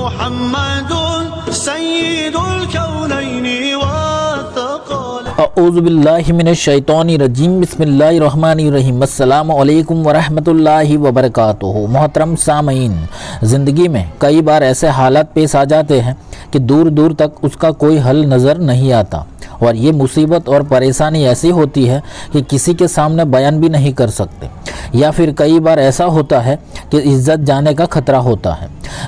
محمد سید الکونین والثقلین۔ اعوذ باللہ من الشیطان الرجیم، بسم اللہ الرحمن الرحیم۔ السلام علیکم ورحمۃ اللہ وبرکاتہ۔ محترم سامعین، زندگی میں کئی بار ایسے حالات پیش آ جاتے ہیں کہ دور دور تک اس کا کوئی حل نظر نہیں آتا، اور یہ مصیبت اور پریشانی ایسی ہوتی ہے کہ کسی کے سامنے بیان بھی نہیں کر سکتے، یا پھر کئی بار ایسا ہوتا ہے کہ عزت جانے کا خطرہ ہوتا ہے،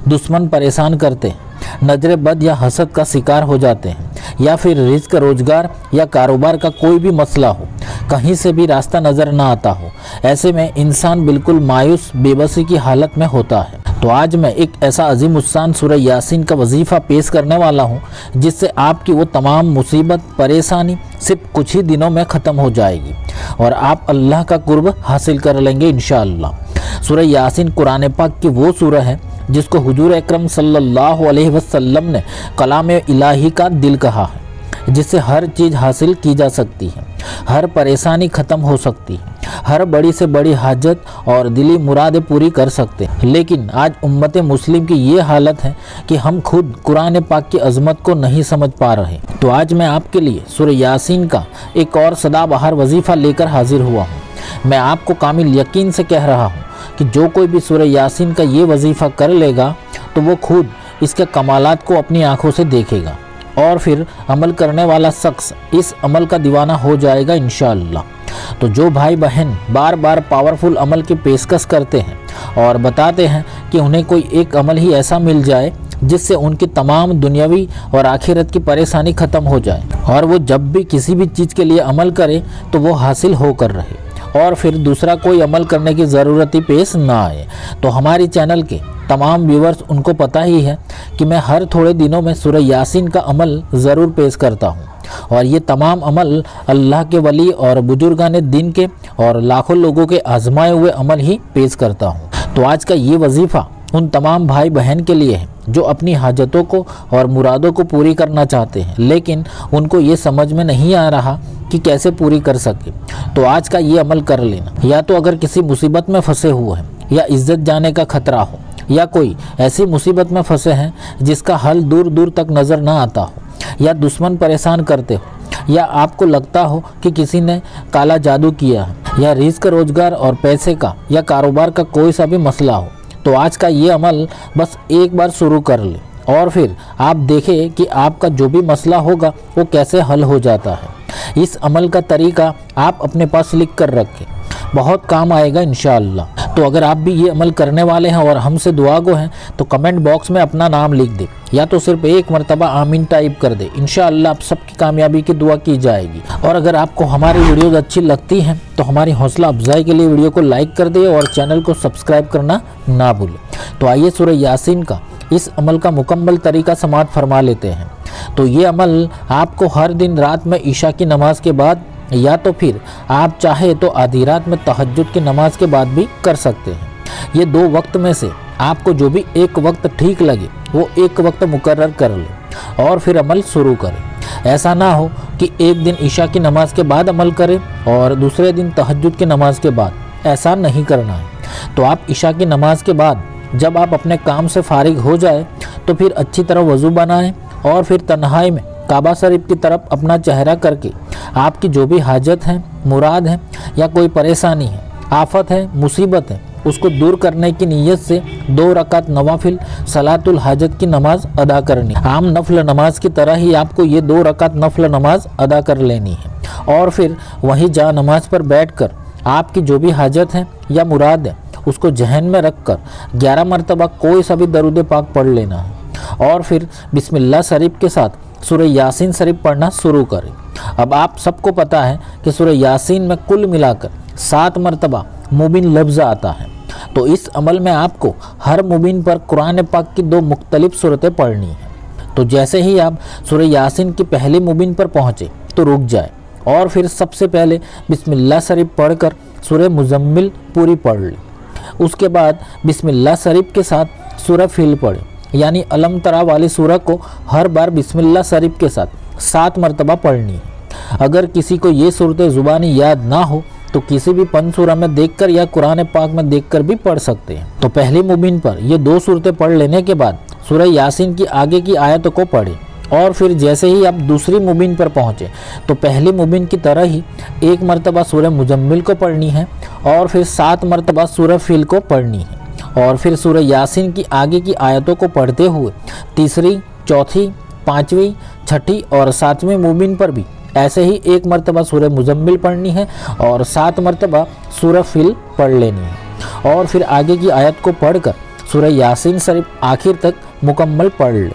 دشمن پریشان کرتے ہیں، نظر بد یا حسد کا شکار ہو جاتے ہیں، یا پھر رزق روزگار یا کاروبار کا کوئی بھی مسئلہ ہو، کہیں سے بھی راستہ نظر نہ آتا ہو۔ ایسے میں انسان بالکل مایوس بے بسی کی حالت میں ہوتا ہے۔ تو آج میں ایک ایسا عظیم الشان سورہ یاسین کا وظیفہ پیش کرنے والا ہوں جس سے آپ کی وہ تمام مصیبت پریشانی صرف کچھ ہی دنوں میں ختم ہو جائے گی، اور آپ اللہ کا قرب حاصل کر لیں گے انشاءاللہ۔ سورہ یاسین قرآن پاک کی وہ سورہ ہے جس کو حضور اکرم صلی اللہ علیہ وسلم نے کلام الہی کا دل کہا ہے، جس سے ہر چیز حاصل کی جا سکتی ہے، ہر پریشانی ختم ہو سکتی ہے، ہر بڑی سے بڑی حاجت اور دلی مرادیں پوری کر سکتے ہیں۔ لیکن آج امت مسلم کی یہ حالت ہے کہ ہم خود قرآن پاک کی عظمت کو نہیں سمجھ پا رہے۔ تو آج میں آپ کے لیے سورہ یاسین کا ایک اور سدا بہار وظیفہ لے کر حاضر ہوا ہوں۔ میں آپ کو کامل یقین سے کہہ رہا ہوں کہ جو کوئی بھی سورہ یاسین کا یہ وظیفہ کر لے گا تو وہ خود اس کے کمالات کو اپنی آنکھوں سے دیکھے گا، اور پھر عمل کرنے والا شخص اس عمل کا دیوانہ ہو جائے گا انشاءاللہ۔ تو جو بھائی بہن بار بار پاورفل عمل کی پیشکش کرتے ہیں اور بتاتے ہیں کہ انہیں کوئی ایک عمل ہی ایسا مل جائے جس سے ان کی تمام دنیاوی اور آخرت کی پریشانی ختم ہو جائے، اور وہ جب بھی کسی بھی چیز کے لیے عمل کرے تو وہ حاصل ہو کر رہے، اور پھر دوسرا کوئی عمل کرنے کی ضرورت ہی پیش نہ آئے، تو ہماری چینل کے تمام ویورز ان کو پتہ ہی ہے کہ میں ہر تھوڑے دنوں میں سورہ یاسین کا عمل ضرور پیش کرتا ہوں، اور یہ تمام عمل اللہ کے ولی اور بزرگان دین کے اور لاکھوں لوگوں کے آزمائے ہوئے عمل ہی پیش کرتا ہوں۔ تو آج کا یہ وظیفہ ان تمام بھائی بہن کے لیے ہے جو اپنی حاجتوں کو اور مرادوں کو پوری کرنا چاہتے ہیں، لیکن ان کو یہ سمجھ میں نہیں آ رہا کہ کیسے پوری کر سکے۔ تو آج کا یہ عمل کر لینا، یا تو اگر کسی مصیبت میں پھنسے ہوئے ہیں، یا عزت جانے کا خطرہ ہو، یا کوئی ایسی مصیبت میں پھنسے ہیں جس کا حل دور دور تک نظر نہ آتا ہو، یا دشمن پریشان کرتے ہو، یا آپ کو لگتا ہو کہ کسی نے کالا جادو کیا ہے، یا رزق روزگار اور پیسے کا یا کاروبار کا کوئی سا بھی مسئلہ ہو، تو آج کا یہ عمل بس ایک بار شروع کر لیں، اور پھر آپ دیکھیں کہ آپ کا جو بھی مسئلہ ہوگا وہ کیسے حل ہو جاتا ہے۔ اس عمل کا طریقہ آپ اپنے پاس لکھ کر رکھیں، بہت کام آئے گا انشاءاللہ۔ تو اگر آپ بھی یہ عمل کرنے والے ہیں اور ہم سے دعا گو ہیں تو کمنٹ باکس میں اپنا نام لکھ دیں، یا تو صرف ایک مرتبہ آمین ٹائپ کر دیں، انشاءاللہ آپ سب کی کامیابی کی دعا کی جائے گی۔ اور اگر آپ کو ہماری ویڈیوز اچھی لگتی ہیں تو ہماری حوصلہ افزائی کے لیے ویڈیو کو لائک کر دیں اور چینل کو سبسکرائب کرنا نہ بھولیں۔ تو آئیے سورہ یاسین کا اس عمل کا مکمل طریقہ سماعت فرما لیتے ہیں۔ تو یہ عمل آپ کو ہر دن رات میں عشاء کی نماز کے بعد، یا تو پھر آپ چاہے تو آدھی رات میں تہجد کی نماز کے بعد بھی کر سکتے ہیں۔ یہ دو وقت میں سے آپ کو جو بھی ایک وقت ٹھیک لگے وہ ایک وقت مقرر کر لیں، اور پھر عمل شروع کریں۔ ایسا نہ ہو کہ ایک دن عشاء کی نماز کے بعد عمل کریں اور دوسرے دن تہجد کی نماز کے بعد، ایسا نہیں کرنا ہے۔ تو آپ عشاء کی نماز کے بعد جب آپ اپنے کام سے فارغ ہو جائے تو پھر اچھی طرح وضو بنائیں، اور پھر تنہائی میں کعبہ شریف کی طرف اپنا چہرہ کر کے آپ کی جو بھی حاجت ہے، مراد ہے، یا کوئی پریشانی ہے، آفت ہے، مصیبت ہے، اس کو دور کرنے کی نیت سے 2 رکعت نوافل صلاۃ الحاجت کی نماز ادا کرنی۔ عام نفل نماز کی طرح ہی آپ کو یہ 2 رکعت نفل نماز ادا کر لینی ہے، اور پھر وہیں جا نماز پر بیٹھ کر آپ کی جو بھی حاجت ہے یا مراد ہے اس کو ذہن میں رکھ کر 11 مرتبہ کوئی سا بھی درود پاک پڑھ لینا ہے، اور پھر بسم اللہ شریف کے ساتھ سورہ یاسین شریف پڑھنا شروع کریں۔ اب آپ سب کو پتہ ہے کہ سورہ یاسین میں کل ملا کر 7 مرتبہ مبین لفظ آتا ہے، تو اس عمل میں آپ کو ہر مبین پر قرآن پاک کی 2 مختلف صورتیں پڑھنی ہیں۔ تو جیسے ہی آپ سورہ یاسین کی پہلی مبین پر پہنچے تو رک جائے، اور پھر سب سے پہلے بسم اللہ شریف پڑھ کر سورہ مزمل پوری پڑھ لیں۔ اس کے بعد بسم اللہ شریف کے ساتھ سورہ فیل پڑھیں، یعنی علم ترا والی سورہ کو ہر بار بسم اللہ شریف کے ساتھ 7 مرتبہ پڑھنی ہے۔ اگر کسی کو یہ صورت زبانی یاد نہ ہو تو کسی بھی پن سورہ میں دیکھ کر یا قرآن پاک میں دیکھ کر بھی پڑھ سکتے ہیں۔ تو پہلی مبین پر یہ 2 صورتیں پڑھ لینے کے بعد سورہ یاسین کی آگے کی آیتوں کو پڑھیں اور پھر جیسے ہی آپ دوسری مبین پر پہنچے تو پہلی مبین کی طرح ہی ایک مرتبہ سورہ مزمل کو پڑھنی ہے اور پھر 7 مرتبہ سورہ فیل کو پڑھنی ہے اور پھر سورہ یاسین کی آگے کی آیتوں کو پڑھتے ہوئے تیسری، چوتھی، پانچویں، چھٹی اور 7ویں مبین پر بھی ایسے ہی ایک مرتبہ سورہ مزمل پڑھنی ہے اور 7 مرتبہ سورہ فیل پڑھ لینی ہے اور پھر آگے کی آیت کو پڑھ کر سورہ یاسین صرف آخر تک مکمل پڑھ لیں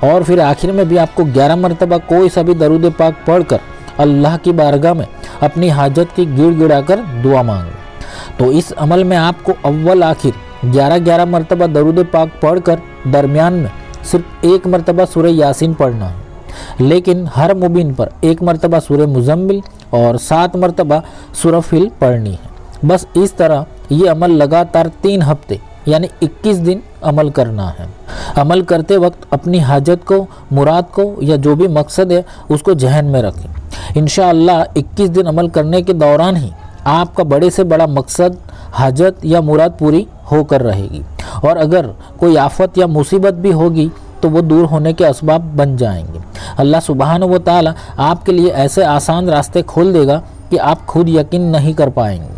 اور پھر آخر میں بھی آپ کو 11 مرتبہ کوئی سا بھی درود پاک پڑھ کر اللہ کی بارگاہ میں اپنی حاجت کی گڑ گڑا کر دعا مانگیں۔ تو اس عمل میں آپ کو اول آخر 11 مرتبہ درود پاک پڑھ کر درمیان میں صرف ایک مرتبہ سورہ یاسین پڑھنا ہے، لیکن ہر مبین پر ایک مرتبہ سورہ مزمل اور 7 مرتبہ سورہ فیل پڑھنی ہے۔ بس اس طرح یہ عمل لگاتار 3 ہفتے یعنی 21 دن عمل کرنا ہے۔ عمل کرتے وقت اپنی حاجت کو، مراد کو یا جو بھی مقصد ہے اس کو ذہن میں رکھیں۔ انشاءاللہ 21 دن عمل کرنے کے دوران ہی آپ کا بڑے سے بڑا مقصد، حاجت یا مراد پوری ہو کر رہے گی اور اگر کوئی آفت یا مصیبت بھی ہوگی تو وہ دور ہونے کے اسباب بن جائیں گے۔ اللہ سبحانہ و تعالی آپ کے لیے ایسے آسان راستے کھول دے گا کہ آپ خود یقین نہیں کر پائیں گے۔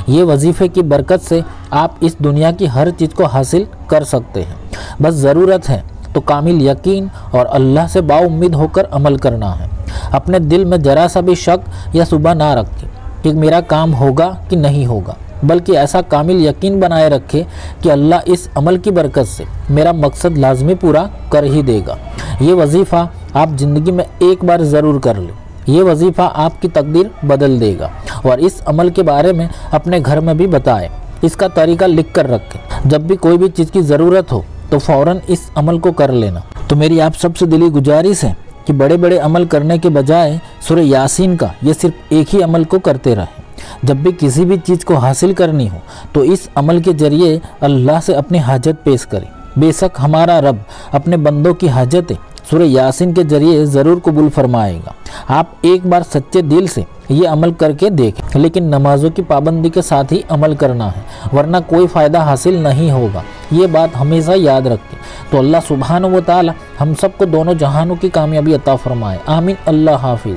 یہ وظیفے کی برکت سے آپ اس دنیا کی ہر چیز کو حاصل کر سکتے ہیں، بس ضرورت ہے تو کامل یقین اور اللہ سے با امید ہو کر عمل کرنا ہے۔ اپنے دل میں ذرا سا بھی شک یا شبہ نہ رکھیں کہ میرا کام ہوگا کہ نہیں ہوگا، بلکہ ایسا کامل یقین بنائے رکھے کہ اللہ اس عمل کی برکت سے میرا مقصد لازمی پورا کر ہی دے گا۔ یہ وظیفہ آپ زندگی میں ایک بار ضرور کر لیں، یہ وظیفہ آپ کی تقدیر بدل دے گا۔ اور اس عمل کے بارے میں اپنے گھر میں بھی بتائیں، اس کا طریقہ لکھ کر رکھیں، جب بھی کوئی بھی چیز کی ضرورت ہو تو فوراً اس عمل کو کر لینا۔ تو میری آپ سب سے دلی گزارش ہے کہ بڑے بڑے عمل کرنے کے بجائے سورہ یاسین کا یہ صرف ایک ہی عمل کو کرتے رہیں۔ جب بھی کسی بھی چیز کو حاصل کرنی ہو تو اس عمل کے ذریعے اللہ سے اپنی حاجت پیش کریں۔ بے شک ہمارا رب اپنے بندوں کی حاجتیں سورہ یاسین کے ذریعے ضرور قبول فرمائے گا۔ آپ ایک بار سچے دل سے یہ عمل کر کے دیکھیں، لیکن نمازوں کی پابندی کے ساتھ ہی عمل کرنا ہے، ورنہ کوئی فائدہ حاصل نہیں ہوگا۔ یہ بات ہمیشہ یاد رکھیں۔ تو اللہ سبحانہ و تعالی ہم سب کو دونوں جہانوں کی کامیابی عطا فرمائے، آمین۔ اللہ حافظ۔